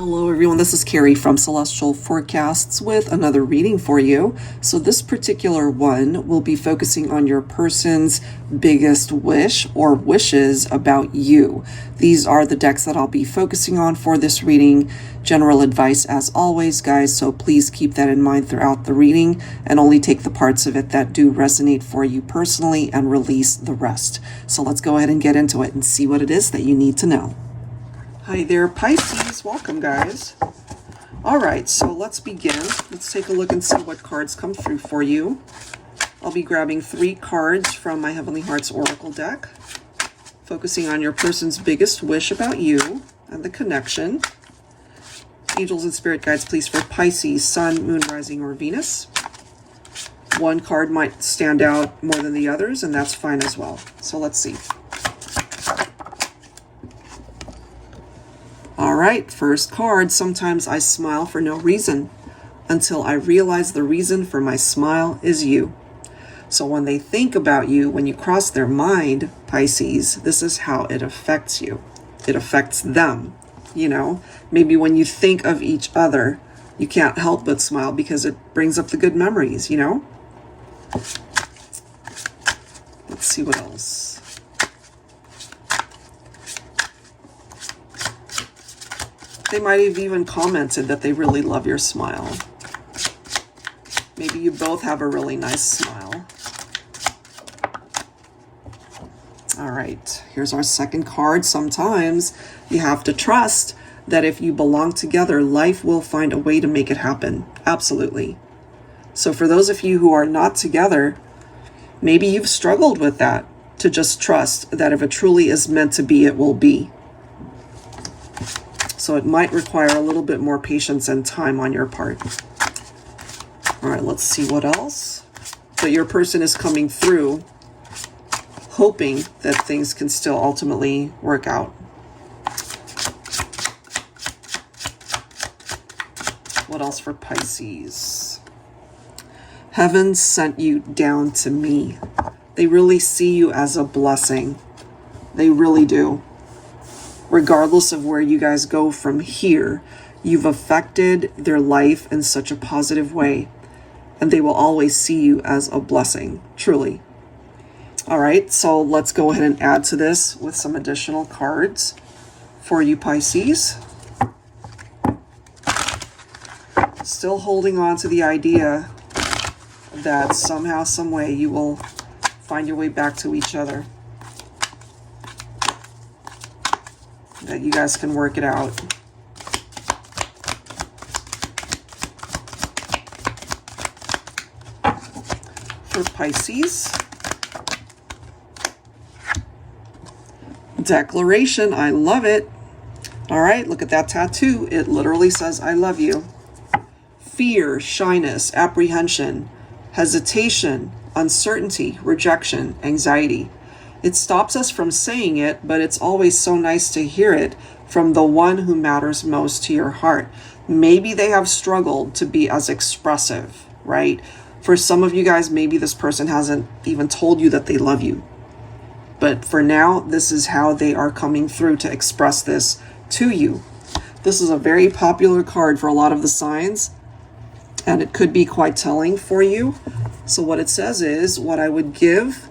Hello everyone, this is Carrie from Celestial Forecasts with another reading for you. So this particular one will be focusing on your person's biggest wish or wishes about you. These are the decks that I'll be focusing on for this reading. General advice as always, guys, so please keep that in mind throughout the reading and only take the parts of it that do resonate for you personally and release the rest. So let's go ahead and get into it and see what it is that you need to know. Hi there, Pisces. Welcome, guys. All right, so let's begin. Let's take a look and see what cards come through for you. I'll be grabbing 3 cards from my Heavenly Hearts Oracle deck, focusing on your person's biggest wish about you and the connection. Angels and spirit guides, please, for Pisces, Sun, Moon, Rising, or Venus. One card might stand out more than the others, and that's fine as well. So let's see. All right, first card. Sometimes I smile for no reason until I realize the reason for my smile is you. So when they think about you, when you cross their mind, Pisces, this is how it affects you. It affects them. You know, maybe when you think of each other, you can't help but smile because it brings up the good memories, you know? Let's see what else. They might have even commented that they really love your smile. Maybe you both have a really nice smile. All right, here's our second card. Sometimes you have to trust that if you belong together, life will find a way to make it happen. Absolutely. So for those of you who are not together, maybe you've struggled with that, to just trust that if it truly is meant to be, it will be. So it might require a little bit more patience and time on your part. All right, let's see what else. But your person is coming through hoping that things can still ultimately work out. What else for Pisces? Heaven sent you down to me. They really see you as a blessing. They really do. Regardless of where you guys go from here, you've affected their life in such a positive way, and they will always see you as a blessing, truly. All right, so let's go ahead and add to this with some additional cards for you, Pisces. Still holding on to the idea that somehow, some way, you will find your way back to each other. That you guys can work it out. For Pisces, declaration, I love it. All right, look at that tattoo. It literally says, I love you. Fear, shyness, apprehension, hesitation, uncertainty, rejection, anxiety. It stops us from saying it, but it's always so nice to hear it from the one who matters most to your heart. Maybe they have struggled to be as expressive, right? For some of you guys, maybe this person hasn't even told you that they love you. But for now, this is how they are coming through to express this to you. This is a very popular card for a lot of the signs, and it could be quite telling for you. So what it says is, what I would give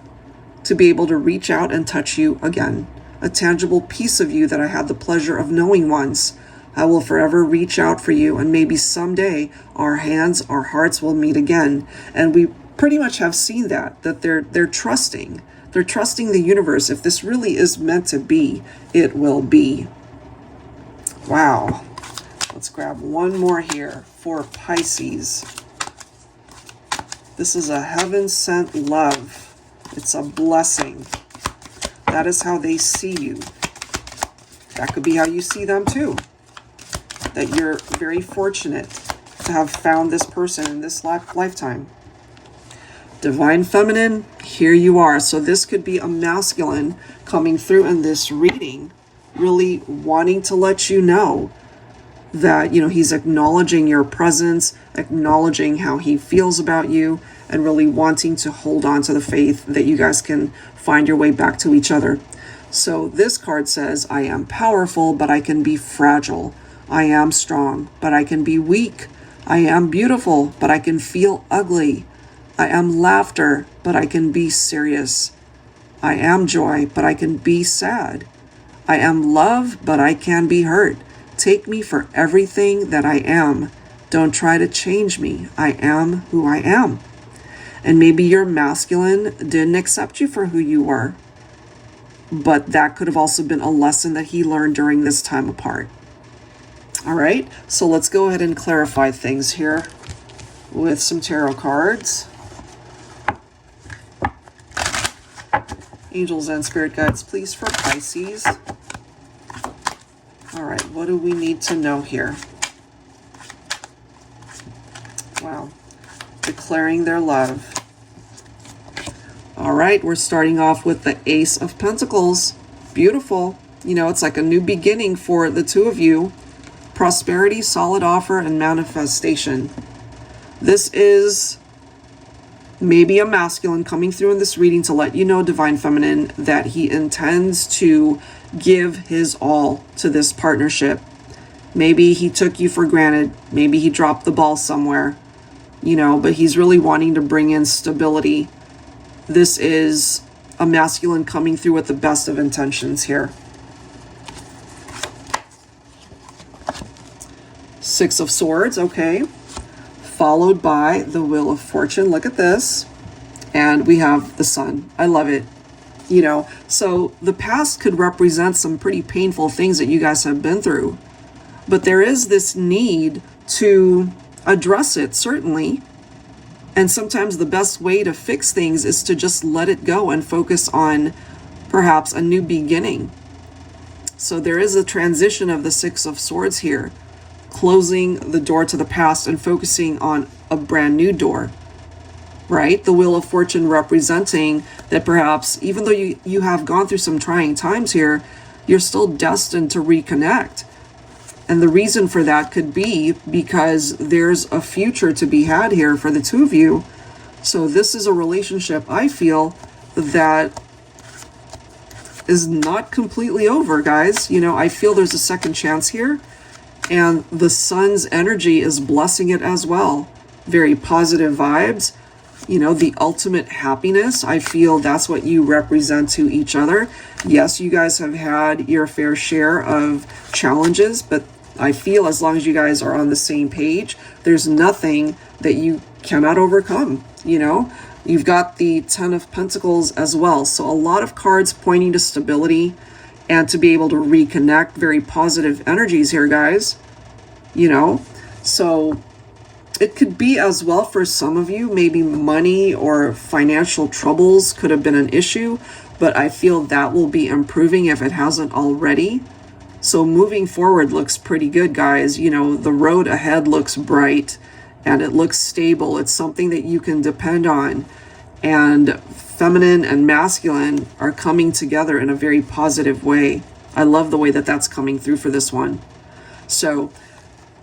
to be able to reach out and touch you again. A tangible piece of you that I had the pleasure of knowing once. I will forever reach out for you, and maybe someday our hands, our hearts will meet again. And we pretty much have seen that they're trusting. They're trusting the universe. If this really is meant to be, it will be. Wow. Let's grab one more here for Pisces. This is a heaven-sent love. It's a blessing. That is how they see you. That could be how you see them too. That you're very fortunate to have found this person in this lifetime. Divine Feminine, here you are. So this could be a masculine coming through in this reading, really wanting to let you know that, you know, he's acknowledging your presence, acknowledging how he feels about you, and really wanting to hold on to the faith that you guys can find your way back to each other. So this card says, I am powerful, but I can be fragile. I am strong, but I can be weak. I am beautiful, but I can feel ugly. I am laughter, but I can be serious. I am joy, but I can be sad. I am love, but I can be hurt. Take me for everything that I am. Don't try to change me. I am who I am. And maybe your masculine didn't accept you for who you were. But that could have also been a lesson that he learned during this time apart. All right, so let's go ahead and clarify things here with some tarot cards. Angels and spirit guides, please, for Pisces. All right, what do we need to know here? Wow, declaring their love. All right, we're starting off with the Ace of Pentacles. Beautiful. You know, it's like a new beginning for the two of you. Prosperity, solid offer, and manifestation. This is maybe a masculine coming through in this reading to let you know, Divine Feminine, that he intends to give his all to this partnership. Maybe he took you for granted. Maybe he dropped the ball somewhere, you know, but he's really wanting to bring in stability. This is a masculine coming through with the best of intentions here. Six of Swords, okay. Followed by the Wheel of Fortune. Look at this. And we have the Sun. I love it. You know, so the past could represent some pretty painful things that you guys have been through. But there is this need to address it, certainly. And sometimes the best way to fix things is to just let it go and focus on perhaps a new beginning. So there is a transition of the Six of Swords here, closing the door to the past and focusing on a brand new door, right? The Wheel of Fortune representing that perhaps even though you have gone through some trying times here, you're still destined to reconnect. And the reason for that could be because there's a future to be had here for the two of you. So this is a relationship, I feel, that is not completely over, guys. You know, I feel there's a second chance here. And the Sun's energy is blessing it as well. Very positive vibes. You know, the ultimate happiness. I feel that's what you represent to each other. Yes, you guys have had your fair share of challenges, but I feel as long as you guys are on the same page, there's nothing that you cannot overcome. You know, you've got the Ten of Pentacles as well. So a lot of cards pointing to stability and to be able to reconnect. Very positive energies here, guys. You know, so it could be as well for some of you, maybe money or financial troubles could have been an issue, but I feel that will be improving if it hasn't already. So moving forward looks pretty good, guys. You know, the road ahead looks bright and it looks stable. It's something that you can depend on. And feminine and masculine are coming together in a very positive way. I love the way that that's coming through for this one. So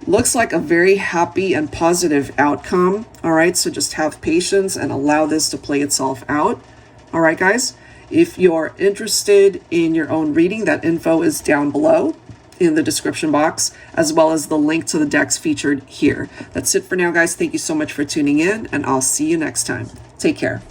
looks like a very happy and positive outcome. All right, so just have patience and allow this to play itself out. All right, guys. If you're interested in your own reading, that info is down below in the description box, as well as the link to the decks featured here. That's it for now, guys. Thank you so much for tuning in, and I'll see you next time. Take care.